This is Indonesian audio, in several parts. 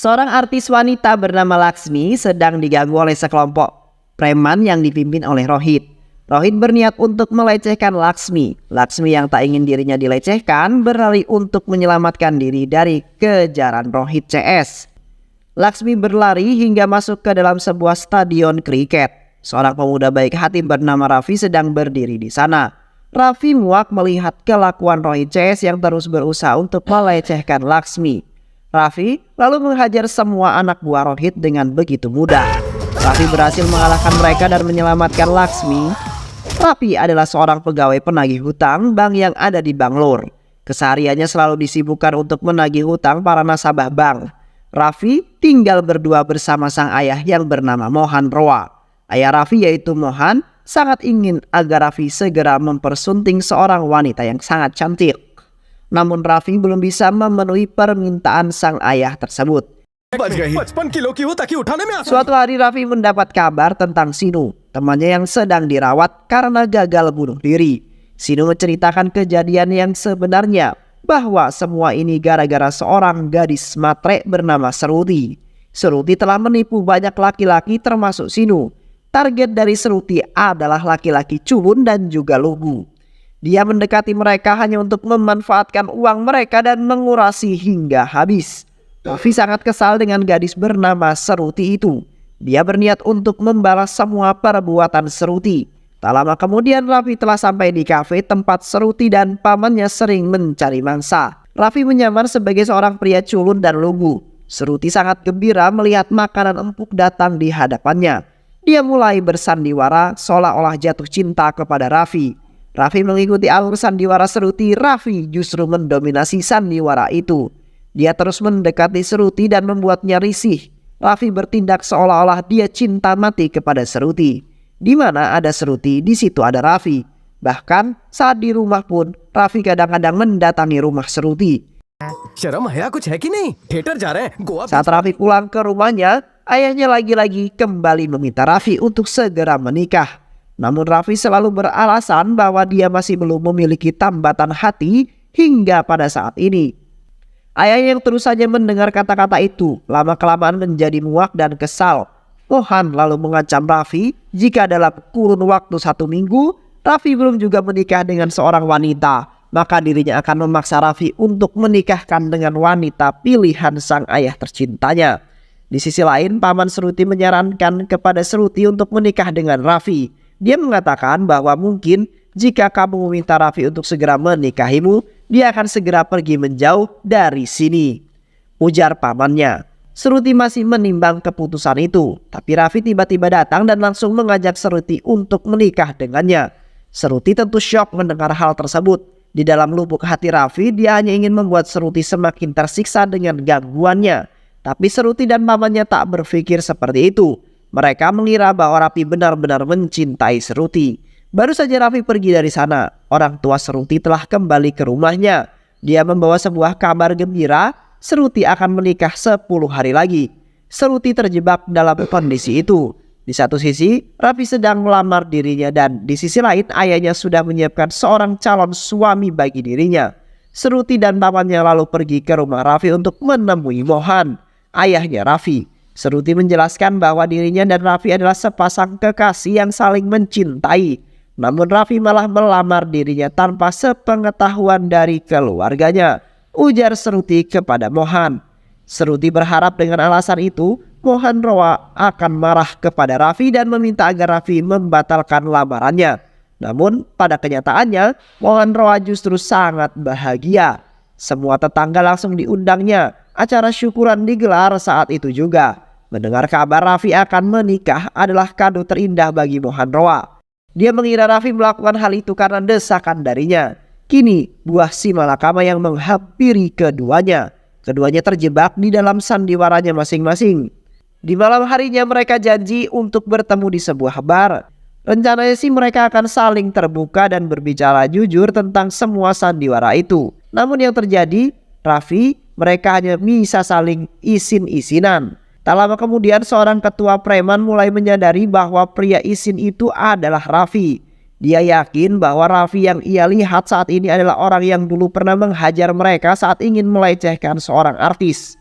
Seorang artis wanita bernama Laksmi sedang diganggu oleh sekelompok preman yang dipimpin oleh Rohit. Rohit berniat untuk melecehkan Laksmi. Laksmi yang tak ingin dirinya dilecehkan berlari untuk menyelamatkan diri dari kejaran Rohit CS. Laksmi berlari hingga masuk ke dalam sebuah stadion kriket. Seorang pemuda baik hati bernama Raffi sedang berdiri di sana. Raffi muak melihat kelakuan Rohit CS yang terus berusaha untuk melecehkan Laksmi. Raffi lalu menghajar semua anak buah Rohit dengan begitu mudah. Raffi berhasil mengalahkan mereka dan menyelamatkan Laksmi. Raffi adalah seorang pegawai penagih hutang bank yang ada di Bangalore. Kesehariannya selalu disibukkan untuk menagih hutang para nasabah bank. Raffi tinggal berdua bersama sang ayah yang bernama Mohan Roa. Ayah Raffi yaitu Mohan sangat ingin agar Raffi segera mempersunting seorang wanita yang sangat cantik. Namun Raffi belum bisa memenuhi permintaan sang ayah tersebut. Suatu hari Raffi mendapat kabar tentang Sinu, temannya yang sedang dirawat karena gagal bunuh diri. Sinu menceritakan kejadian yang sebenarnya, bahwa semua ini gara-gara seorang gadis matre bernama Seruti. Seruti telah menipu banyak laki-laki termasuk Sinu. Target dari Seruti adalah laki-laki culun dan juga lugu. Dia mendekati mereka hanya untuk memanfaatkan uang mereka dan mengurasi hingga habis. Raffi sangat kesal dengan gadis bernama Seruti itu. Dia berniat untuk membalas semua perbuatan Seruti. Tak lama kemudian Raffi telah sampai di kafe tempat Seruti dan pamannya sering mencari mangsa. Raffi menyamar sebagai seorang pria culun dan lugu. Seruti sangat gembira melihat makanan empuk datang di hadapannya. Dia mulai bersandiwara seolah-olah jatuh cinta kepada Raffi. Raffi mengikuti alur sandiwara Seruti. Raffi justru mendominasi sandiwara itu. Dia terus mendekati Seruti dan membuatnya risih. Raffi bertindak seolah-olah dia cinta mati kepada Seruti. Di mana ada Seruti, di situ ada Raffi. Bahkan saat di rumah pun Raffi kadang-kadang mendatangi rumah Seruti. Saat Raffi pulang ke rumahnya, ayahnya lagi-lagi kembali meminta Raffi untuk segera menikah. Namun Raffi selalu beralasan bahwa dia masih belum memiliki tambatan hati hingga pada saat ini. Ayahnya yang terus saja mendengar kata-kata itu lama-kelamaan menjadi muak dan kesal. Mohan lalu mengancam Raffi jika dalam kurun waktu 1 minggu Raffi belum juga menikah dengan seorang wanita, maka dirinya akan memaksa Raffi untuk menikahkan dengan wanita pilihan sang ayah tercintanya. Di sisi lain, paman Seruti menyarankan kepada Seruti untuk menikah dengan Raffi. Dia mengatakan bahwa mungkin jika kamu meminta Raffi untuk segera menikahimu, dia akan segera pergi menjauh dari sini, ujar pamannya. Seruti masih menimbang keputusan itu, tapi Raffi tiba-tiba datang dan langsung mengajak Seruti untuk menikah dengannya. Seruti tentu syok mendengar hal tersebut. Di dalam lubuk hati Raffi, dia hanya ingin membuat Seruti semakin tersiksa dengan gangguannya. Tapi Seruti dan pamannya tak berpikir seperti itu. Mereka mengira bahwa Raffi benar-benar mencintai Seruti. Baru saja Raffi pergi dari sana, orang tua Seruti telah kembali ke rumahnya. Dia membawa sebuah kabar gembira, Seruti akan menikah 10 hari lagi. Seruti terjebak dalam kondisi itu. Di satu sisi, Raffi sedang melamar dirinya dan di sisi lain ayahnya sudah menyiapkan seorang calon suami bagi dirinya. Seruti dan pamannya lalu pergi ke rumah Raffi untuk menemui Mohan, ayahnya Raffi. Seruti menjelaskan bahwa dirinya dan Raffi adalah sepasang kekasih yang saling mencintai. Namun Raffi malah melamar dirinya tanpa sepengetahuan dari keluarganya, ujar Seruti kepada Mohan. Seruti berharap dengan alasan itu Mohan Roa akan marah kepada Raffi dan meminta agar Raffi membatalkan lamarannya. Namun pada kenyataannya Mohan Roa justru sangat bahagia. Semua tetangga langsung diundangnya. Acara syukuran digelar saat itu juga. Mendengar kabar Raffi akan menikah adalah kado terindah bagi Mohan Roa. Dia mengira Raffi melakukan hal itu karena desakan darinya. Kini buah si malakama yang menghampiri keduanya. Keduanya terjebak di dalam sandiwaranya masing-masing. Di malam harinya mereka janji untuk bertemu di sebuah bar. Rencananya sih mereka akan saling terbuka dan berbicara jujur tentang semua sandiwara itu. Namun yang terjadi, Raffi mereka hanya bisa saling isin-isinan. Tak lama kemudian seorang ketua preman mulai menyadari bahwa pria isin itu adalah Raffi. Dia yakin bahwa Raffi yang ia lihat saat ini adalah orang yang dulu pernah menghajar mereka saat ingin melecehkan seorang artis.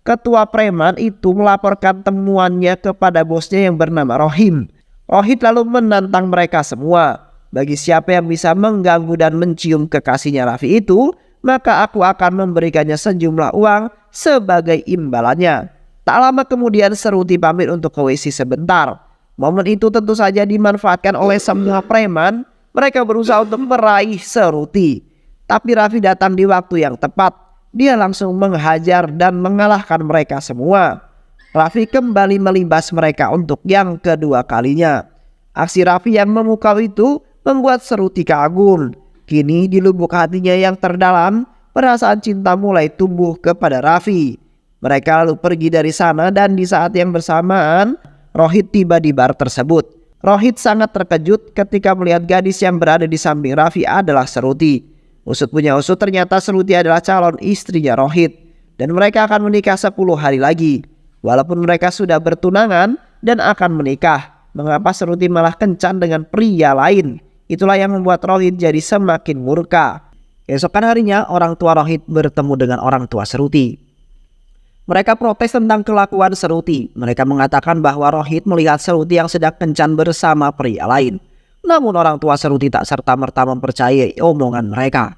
ketua preman itu melaporkan temuannya kepada bosnya yang bernama Rohim. Rohit lalu menantang mereka semua. Bagi siapa yang bisa mengganggu dan mencium kekasihnya Raffi itu, maka aku akan memberikannya sejumlah uang sebagai imbalannya. Tak lama kemudian Seruti pamit untuk ke WC sebentar. Momen itu tentu saja dimanfaatkan oleh semua preman. Mereka berusaha untuk meraih Seruti. Tapi Raffi datang di waktu yang tepat. Dia langsung menghajar dan mengalahkan mereka semua. Raffi kembali melibas mereka untuk yang kedua kalinya. Aksi Raffi yang memukau itu membuat Seruti kagum. Kini di lubuk hatinya yang terdalam, perasaan cinta mulai tumbuh kepada Raffi. Mereka lalu pergi dari sana dan di saat yang bersamaan, Rohit tiba di bar tersebut. Rohit sangat terkejut ketika melihat gadis yang berada di samping Raffi adalah Seruti. Usut punya usut, ternyata Seruti adalah calon istrinya Rohit. Dan mereka akan menikah 10 hari lagi. Walaupun mereka sudah bertunangan dan akan menikah, mengapa Seruti malah kencan dengan pria lain? Itulah yang membuat Rohit jadi semakin murka. Keesokan harinya orang tua Rohit bertemu dengan orang tua Seruti. Mereka protes tentang kelakuan Seruti. Mereka mengatakan bahwa Rohit melihat Seruti yang sedang kencan bersama pria lain. Namun orang tua Seruti tak serta-merta mempercayai omongan mereka.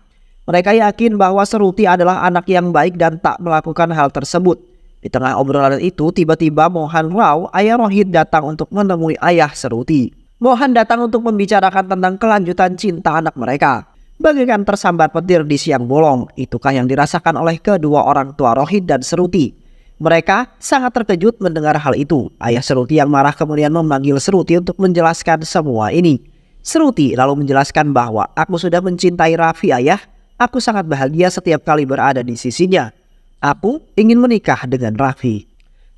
Mereka yakin bahwa Seruti adalah anak yang baik dan tak melakukan hal tersebut. Di tengah obrolan itu, tiba-tiba Mohan Rao, ayah Rohit, datang untuk menemui ayah Seruti. Mohan datang untuk membicarakan tentang kelanjutan cinta anak mereka. Bagaikan tersambar petir di siang bolong, itukah yang dirasakan oleh kedua orang tua Rohit dan Seruti. Mereka sangat terkejut mendengar hal itu. Ayah Seruti yang marah kemudian memanggil Seruti untuk menjelaskan semua ini. Seruti lalu menjelaskan bahwa, aku sudah mencintai Raffi ayah. Aku sangat bahagia setiap kali berada di sisinya. Aku ingin menikah dengan Raffi.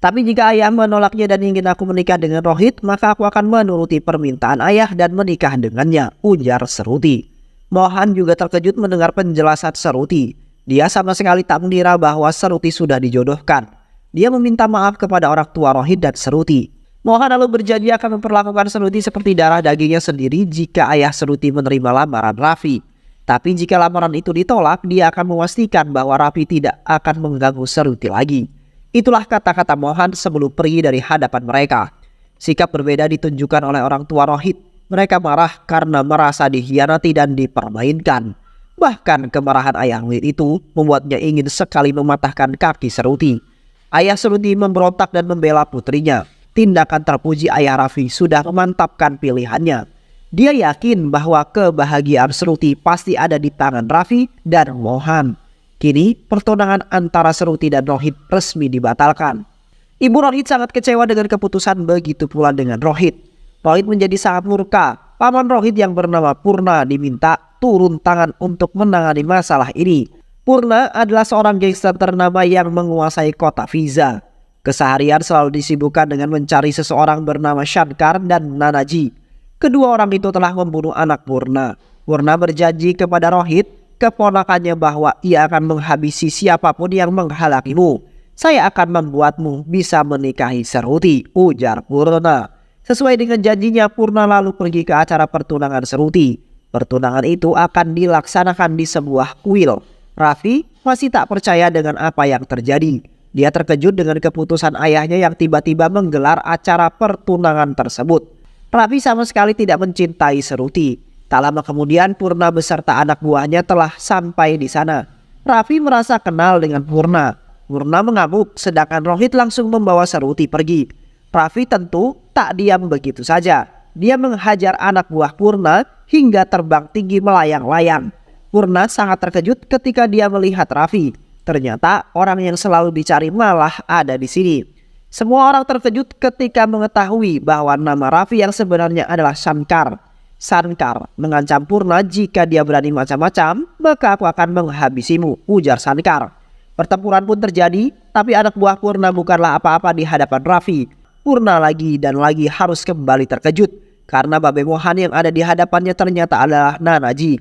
Tapi jika ayah menolaknya dan ingin aku menikah dengan Rohit, maka aku akan menuruti permintaan ayah dan menikah dengannya, ujar Seruti. Mohan juga terkejut mendengar penjelasan Seruti. Dia sama sekali tak mengira bahwa Seruti sudah dijodohkan. Dia meminta maaf kepada orang tua Rohit dan Seruti. Mohan lalu berjanji akan memperlakukan Seruti seperti darah dagingnya sendiri jika ayah Seruti menerima lamaran Raffi. Tapi jika lamaran itu ditolak, dia akan memastikan bahwa Raffi tidak akan mengganggu Seruti lagi. Itulah kata-kata Mohan sebelum pergi dari hadapan mereka. Sikap berbeda ditunjukkan oleh orang tua Rohit. Mereka marah karena merasa dikhianati dan dipermainkan. Bahkan kemarahan ayah Rohit itu membuatnya ingin sekali mematahkan kaki Seruti. Ayah Seruti memberontak dan membela putrinya. Tindakan terpuji ayah Raffi sudah memantapkan pilihannya. Dia yakin bahwa kebahagiaan Seruti pasti ada di tangan Raffi dan Mohan. Kini pertunangan antara Seruti dan Rohit resmi dibatalkan. Ibu Rohit sangat kecewa dengan keputusan, begitu pula dengan Rohit. Rohit menjadi sangat murka. Paman Rohit yang bernama Purna diminta turun tangan untuk menangani masalah ini. Purna adalah seorang gangster ternama yang menguasai kota Fiza. Keseharian selalu disibukkan dengan mencari seseorang bernama Shankar dan Nanaji. Kedua orang itu telah membunuh anak Purna. Purna berjanji kepada Rohit, keponakannya, bahwa ia akan menghabisi siapapun yang menghalangimu. Saya akan membuatmu bisa menikahi Seruti, ujar Purna. Sesuai dengan janjinya, Purna lalu pergi ke acara pertunangan Seruti. Pertunangan itu akan dilaksanakan di sebuah kuil. Raffi masih tak percaya dengan apa yang terjadi. Dia terkejut dengan keputusan ayahnya yang tiba-tiba menggelar acara pertunangan tersebut. Raffi sama sekali tidak mencintai Seruti. Tak lama kemudian Purna beserta anak buahnya telah sampai di sana. Raffi merasa kenal dengan Purna. Purna mengamuk sedangkan Rohit langsung membawa Seruti pergi. Raffi tentu tak diam begitu saja. Dia menghajar anak buah Purna hingga terbang tinggi melayang-layang. Purna sangat terkejut ketika dia melihat Raffi. Ternyata orang yang selalu dicari malah ada di sini. Semua orang terkejut ketika mengetahui bahwa nama Raffi yang sebenarnya adalah Shankar. Shankar mengancam Purna, jika dia berani macam-macam, maka aku akan menghabisimu, ujar Shankar. Pertempuran pun terjadi, tapi anak buah Purna bukanlah apa-apa di hadapan Raffi. Purna lagi dan lagi harus kembali terkejut, karena Babe Mohan yang ada di hadapannya ternyata adalah Nanaji.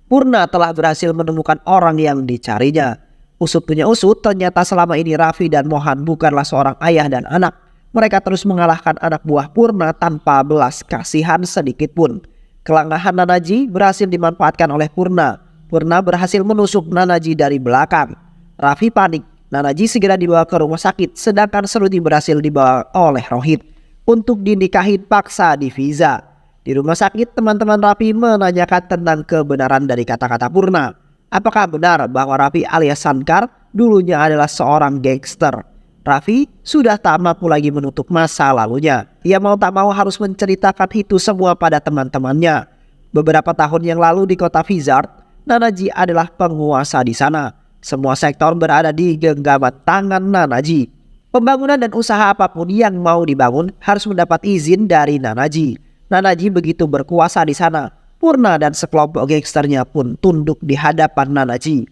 Purna telah berhasil menemukan orang yang dicarinya. Usut punya usut, ternyata selama ini Raffi dan Mohan bukanlah seorang ayah dan anak. Mereka terus mengalahkan anak buah Purna tanpa belas kasihan sedikit pun. Kelengahan Nanaji berhasil dimanfaatkan oleh Purna. Purna berhasil menusuk Nanaji dari belakang. Raffi panik. Nanaji segera dibawa ke rumah sakit, sedangkan Seruti berhasil dibawa oleh Rohit untuk dinikahin paksa di Fiza. Di rumah sakit, teman-teman Raffi menanyakan tentang kebenaran dari kata-kata Purna. Apakah benar bahwa Raffi alias Sankar dulunya adalah seorang gangster? Raffi sudah tak mampu lagi menutup masa lalunya. Ia mau tak mau harus menceritakan itu semua pada teman-temannya. Beberapa tahun yang lalu di kota Vizard, Nanaji adalah penguasa di sana. Semua sektor berada di genggaman tangan Nanaji. Pembangunan dan usaha apapun yang mau dibangun harus mendapat izin dari Nanaji. Nanaji begitu berkuasa di sana. Purna dan sekelompok gangsternya pun tunduk di hadapan Nanaji.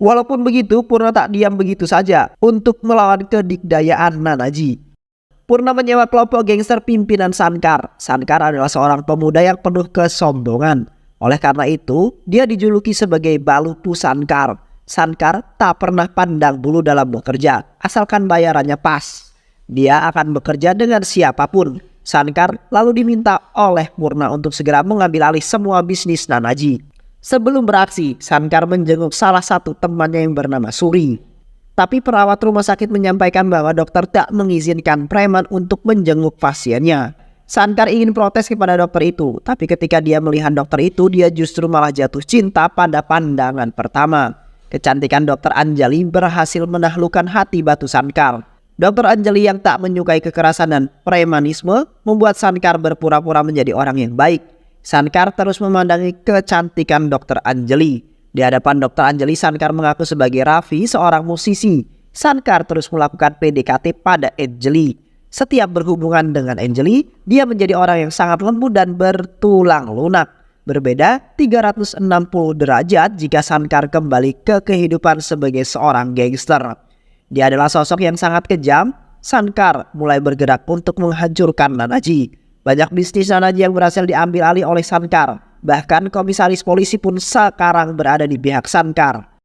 Walaupun begitu, Purna tak diam begitu saja untuk melawan kedikdayaan Nanaji. Purna menyewa kelompok gangster pimpinan Sankar. Sankar adalah seorang pemuda yang penuh kesombongan. Oleh karena itu, dia dijuluki sebagai Balupu Sankar. Sankar tak pernah pandang bulu dalam bekerja, asalkan bayarannya pas. Dia akan bekerja dengan siapapun. Sankar lalu diminta oleh Purna untuk segera mengambil alih semua bisnis Nanaji. Sebelum beraksi, Sankar menjenguk salah satu temannya yang bernama Suri. Tapi perawat rumah sakit menyampaikan bahwa dokter tak mengizinkan preman untuk menjenguk pasiennya. Sankar ingin protes kepada dokter itu, tapi ketika dia melihat dokter itu, dia justru malah jatuh cinta pada pandangan pertama. Kecantikan dokter Anjali berhasil menaklukkan hati batu Sankar. Dokter Anjali yang tak menyukai kekerasan dan premanisme membuat Sankar berpura-pura menjadi orang yang baik. Sankar terus memandangi kecantikan Dr. Anjali. Di hadapan Dr. Anjali, Sankar mengaku sebagai Raffi seorang musisi. Sankar terus melakukan PDKT pada Anjali. Setiap berhubungan dengan Anjali, dia menjadi orang yang sangat lembut dan bertulang lunak. Berbeda 360 derajat jika Sankar kembali ke kehidupan sebagai seorang gangster. Dia adalah sosok yang sangat kejam. Sankar mulai bergerak untuk menghancurkan Nanaji. Banyak bisnis Nanaji yang berhasil diambil alih oleh Sankar. Bahkan komisaris polisi pun sekarang berada di pihak Sankar.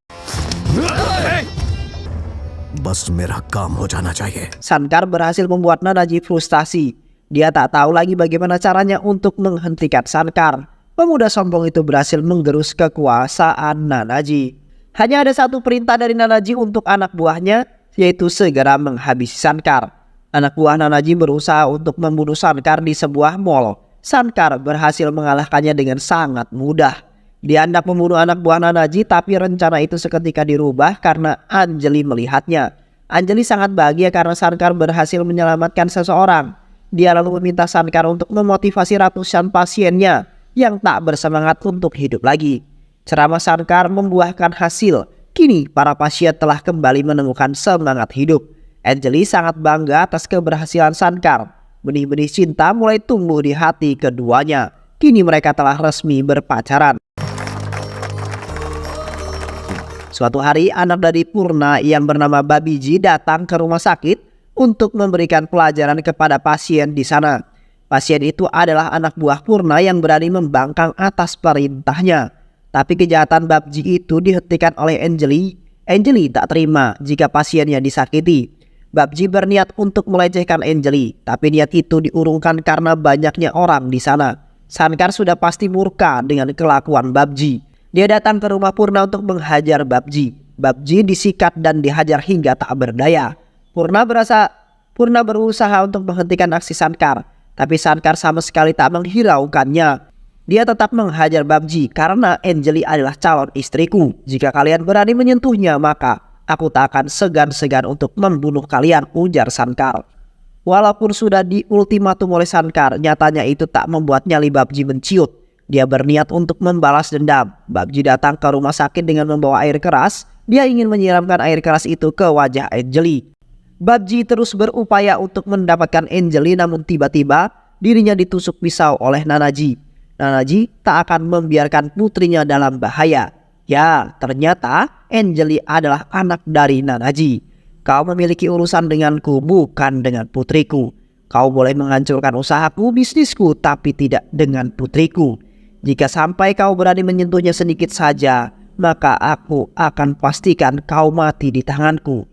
Bas merah काम हो जाना चाहिए. Sankar berhasil membuat Nanaji frustasi. Dia tak tahu lagi bagaimana caranya untuk menghentikan Sankar. Pemuda sombong itu berhasil menggerus kekuasaan Nanaji. Hanya ada satu perintah dari Nanaji untuk anak buahnya, yaitu segera menghabisi Sankar. Anak buah Nanaji berusaha untuk membunuh Sankar di sebuah mall. Sankar berhasil mengalahkannya dengan sangat mudah. Dia hendak membunuh anak buah Nanaji, tapi rencana itu seketika dirubah karena Anjali melihatnya. Anjali sangat bahagia karena Sankar berhasil menyelamatkan seseorang. Dia lalu meminta Sankar untuk memotivasi ratusan pasiennya yang tak bersemangat untuk hidup lagi. Ceramah Sankar membuahkan hasil. Kini para pasien telah kembali menemukan semangat hidup. Anjali sangat bangga atas keberhasilan Sankar. Benih-benih cinta mulai tumbuh di hati keduanya. Kini mereka telah resmi berpacaran. Suatu hari, anak dari Purna yang bernama Babiji datang ke rumah sakit untuk memberikan pelajaran kepada pasien di sana. Pasien itu adalah anak buah Purna yang berani membangkang atas perintahnya. Tapi kejahatan Babji itu dihentikan oleh Anjali. Anjali tak terima jika pasiennya disakiti. Babji berniat untuk melecehkan Anjali, tapi niat itu diurungkan karena banyaknya orang di sana. Sankar sudah pasti murka dengan kelakuan Babji. Dia datang ke rumah Purna untuk menghajar Babji. Babji disikat dan dihajar hingga tak berdaya. Purna berusaha untuk menghentikan aksi Sankar, tapi Sankar sama sekali tak menghiraukannya. Dia tetap menghajar Babji karena Anjali adalah calon istriku. Jika kalian berani menyentuhnya, maka aku tak akan segan-segan untuk membunuh kalian, ujar Sankar. Walaupun sudah diultimatum oleh Sankar, nyatanya itu tak membuat nyali Babji menciut. Dia berniat untuk membalas dendam. Babji datang ke rumah sakit dengan membawa air keras. Dia ingin menyiramkan air keras itu ke wajah Anjali. Babji terus berupaya untuk mendapatkan Anjali, namun tiba-tiba dirinya ditusuk pisau oleh Nanaji. Nanaji tak akan membiarkan putrinya dalam bahaya. Ya, ternyata Anjali adalah anak dari Nanaji. Kau memiliki urusan denganku, bukan dengan putriku. Kau boleh menghancurkan usahaku, bisnisku, tapi tidak dengan putriku. Jika sampai kau berani menyentuhnya sedikit saja, maka aku akan pastikan kau mati di tanganku.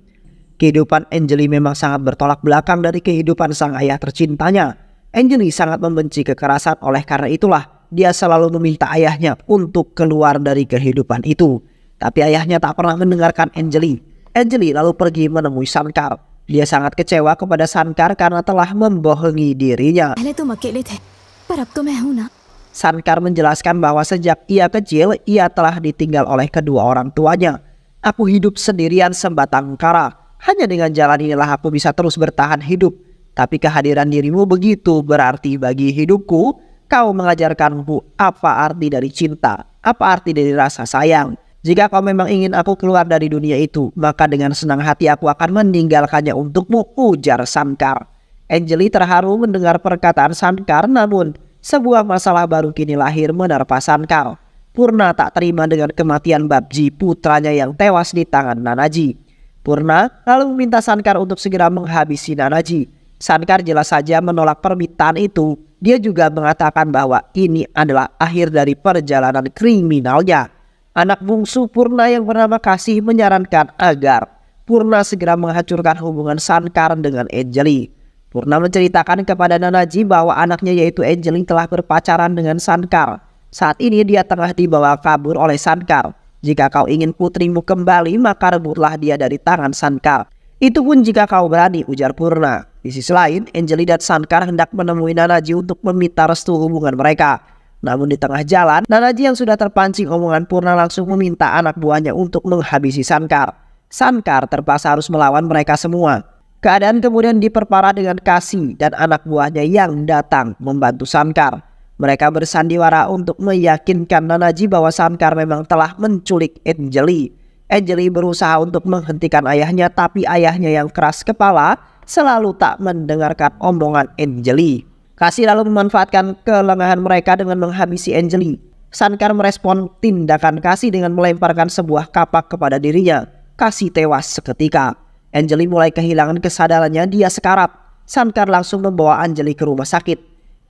Kehidupan Anjali memang sangat bertolak belakang dari kehidupan sang ayah tercintanya. Anjali sangat membenci kekerasan, oleh karena itulah dia selalu meminta ayahnya untuk keluar dari kehidupan itu. Tapi ayahnya tak pernah mendengarkan Anjali. Anjali lalu pergi menemui Shankar. Dia sangat kecewa kepada Shankar karena telah membohongi dirinya. पहले तुम अकेले थे पर अब तो मैं हूं ना। Shankar menjelaskan bahwa sejak ia kecil, ia telah ditinggal oleh kedua orang tuanya. Aku hidup sendirian sebatang kara. Hanya dengan jalan inilah aku bisa terus bertahan hidup. Tapi kehadiran dirimu begitu berarti bagi hidupku. Kau mengajarkanku apa arti dari cinta, apa arti dari rasa sayang. Jika kau memang ingin aku keluar dari dunia itu, maka dengan senang hati aku akan meninggalkannya untukmu, ujar Shankar. Anjali terharu mendengar perkataan Shankar, namun sebuah masalah baru kini lahir menerpa Shankar. Purna tak terima dengan kematian Babji, putranya yang tewas di tangan Nanaji. Purna lalu meminta Shankar untuk segera menghabisi Nanaji. Shankar jelas saja menolak permintaan itu. Dia juga mengatakan bahwa ini adalah akhir dari perjalanan kriminalnya. Anak bungsu Purna yang bernama Kasih menyarankan agar Purna segera menghancurkan hubungan Shankar dengan Anjali. Purna menceritakan kepada Nanaji bahwa anaknya yaitu Anjali telah berpacaran dengan Shankar. Saat ini dia tengah dibawa kabur oleh Shankar. Jika kau ingin putrimu kembali, maka rebutlah dia dari tangan Shankar. Itu pun jika kau berani, ujar Purna. Di sisi lain, Anjali dan Shankar hendak menemui Nanaji untuk meminta restu hubungan mereka. Namun di tengah jalan, Nanaji yang sudah terpancing omongan Purna langsung meminta anak buahnya untuk menghabisi Shankar. Shankar terpaksa harus melawan mereka semua. Keadaan kemudian diperparah dengan Kasih dan anak buahnya yang datang membantu Shankar. Mereka bersandiwara untuk meyakinkan Nanaji bahwa Shankar memang telah menculik Anjali. Anjali berusaha untuk menghentikan ayahnya, tapi ayahnya yang keras kepala selalu tak mendengarkan omongan Anjali. Kasih lalu memanfaatkan kelengahan mereka dengan menghabisi Anjali. Shankar merespon tindakan Kasih dengan melemparkan sebuah kapak kepada dirinya. Kasih tewas seketika. Anjali mulai kehilangan kesadarannya, dia sekarat. Shankar langsung membawa Anjali ke rumah sakit.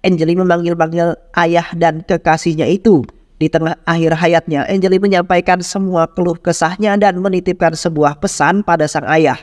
Anjali memanggil-manggil ayah dan kekasihnya itu. Di tengah akhir hayatnya, Anjali menyampaikan semua keluh kesahnya dan menitipkan sebuah pesan pada sang ayah.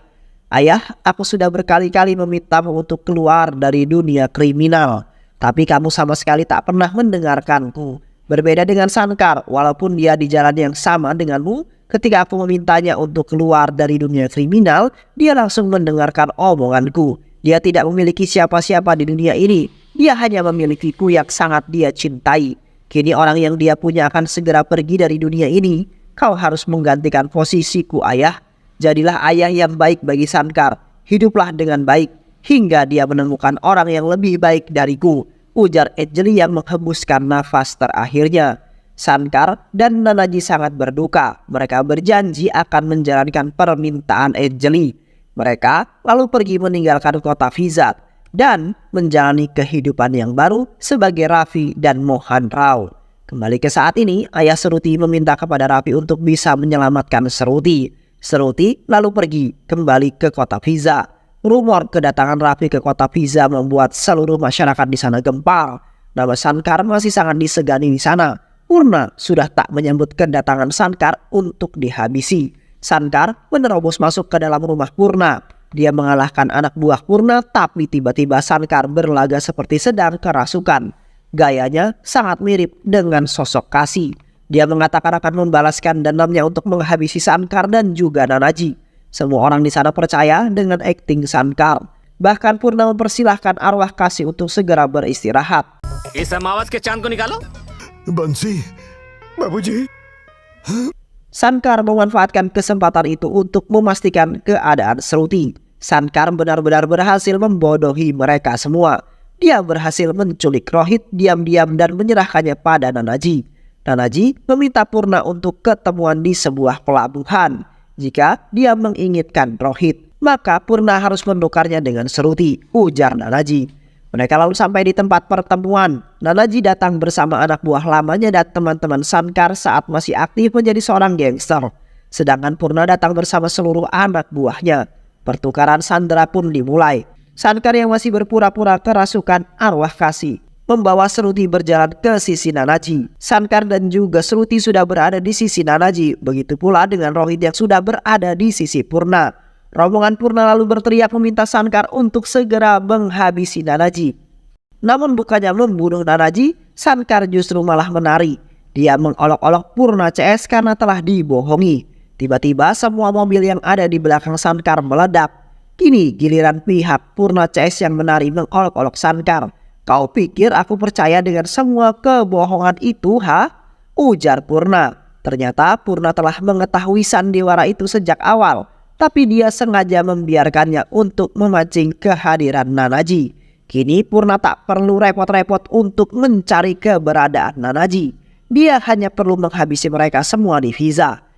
Ayah, aku sudah berkali-kali memintamu untuk keluar dari dunia kriminal, tapi kamu sama sekali tak pernah mendengarkanku. Berbeda dengan Shankar, walaupun dia di jalan yang sama denganmu, ketika aku memintanya untuk keluar dari dunia kriminal, dia langsung mendengarkan omonganku. Dia tidak memiliki siapa-siapa di dunia ini. Dia hanya memilikiku yang sangat dia cintai. Kini orang yang dia punya akan segera pergi dari dunia ini. Kau harus menggantikan posisiku, ayah. Jadilah ayah yang baik bagi Shankar. Hiduplah dengan baik hingga dia menemukan orang yang lebih baik dariku, ujar Anjali yang menghembuskan nafas terakhirnya. Shankar dan Nanaji sangat berduka. Mereka berjanji akan menjalankan permintaan Anjali. Mereka lalu pergi meninggalkan kota Vizat dan menjalani kehidupan yang baru sebagai Raffi dan Mohan Rao. Kembali ke saat ini, ayah Seruti meminta kepada Raffi untuk bisa menyelamatkan Seruti. Seruti lalu pergi kembali ke kota Fiza. Rumor kedatangan Raffi ke kota Fiza membuat seluruh masyarakat di sana gempar. Nama Shankar masih sangat disegani di sana. Purna sudah tak menyambut kedatangan Shankar untuk dihabisi. Shankar menerobos masuk ke dalam rumah Purna. Dia mengalahkan anak buah Purna, tapi tiba-tiba Shankar berlaga seperti sedang kerasukan. Gayanya sangat mirip dengan sosok Kasih. Dia mengatakan akan membalaskan dendamnya untuk menghabisi Shankar dan juga Nanaji. Semua orang di sana percaya dengan akting Shankar. Bahkan Purna mempersilahkan arwah Kasih untuk segera beristirahat. इस अमावस के चांद को निकालो। बंसी बाबूजी Shankar memanfaatkan kesempatan itu untuk memastikan keadaan Seruti. Shankar benar-benar berhasil membodohi mereka semua. Dia berhasil menculik Rohit diam-diam dan menyerahkannya pada Nanaji. Nanaji meminta Purna untuk ketemuan di sebuah pelabuhan. Jika dia menginginkan Rohit, maka Purna harus menukarnya dengan Seruti, ujar Nanaji. Mereka lalu sampai di tempat pertemuan. Nanaji datang bersama anak buah lamanya dan teman-teman Shankar saat masih aktif menjadi seorang gangster. Sedangkan Purna datang bersama seluruh anak buahnya. Pertukaran sandera pun dimulai. Shankar yang masih berpura-pura kerasukan arwah Kasih membawa Seruti berjalan ke sisi Nanaji. Shankar dan juga Seruti sudah berada di sisi Nanaji. Begitu pula dengan Rohit yang sudah berada di sisi Purna. Rombongan Purna lalu berteriak meminta Shankar untuk segera menghabisi Nanaji. Namun bukannya membunuh Nanaji, Shankar justru malah menari. Dia mengolok-olok Purna CS karena telah dibohongi. Tiba-tiba semua mobil yang ada di belakang Sankar meledak. Kini giliran pihak Purna CS yang menari mengolok-olok Sankar. Kau pikir aku percaya dengan semua kebohongan itu, ha? Ujar Purna. Ternyata Purna telah mengetahui sandiwara itu sejak awal. Tapi dia sengaja membiarkannya untuk memancing kehadiran Nanaji. Kini Purna tak perlu repot-repot untuk mencari keberadaan Nanaji. Dia hanya perlu menghabisi mereka semua di Visa.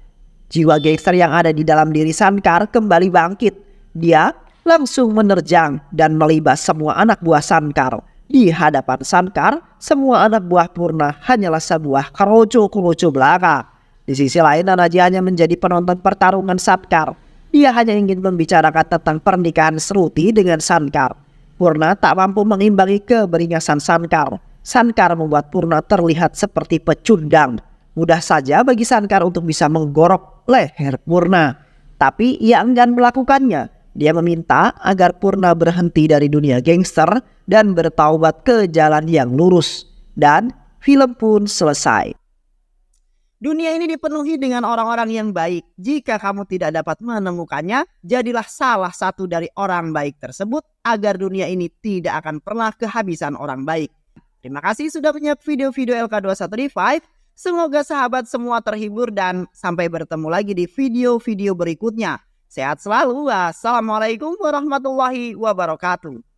Jiwa gangster yang ada di dalam diri Sankar kembali bangkit. Dia langsung menerjang dan melibas semua anak buah Sankar. Di hadapan Sankar, semua anak buah Purna hanyalah sebuah kerucu-kerucu belaka. Di sisi lain, Nanaji hanya menjadi penonton pertarungan Sankar. Dia hanya ingin membicarakan tentang pernikahan Sruti dengan Sankar. Purna tak mampu mengimbangi keberingasan Sankar. Sankar membuat Purna terlihat seperti pecundang. Mudah saja bagi Sankar untuk bisa menggorok leher Purna. Tapi ia enggan melakukannya. Dia meminta agar Purna berhenti dari dunia gangster dan bertaubat ke jalan yang lurus. Dan film pun selesai. Dunia ini dipenuhi dengan orang-orang yang baik. Jika kamu tidak dapat menemukannya, jadilah salah satu dari orang baik tersebut agar dunia ini tidak akan pernah kehabisan orang baik. Terima kasih sudah menyimak video-video LK2135. Semoga sahabat semua terhibur dan sampai bertemu lagi di video-video berikutnya. Sehat selalu. Wassalamualaikum warahmatullahi wabarakatuh.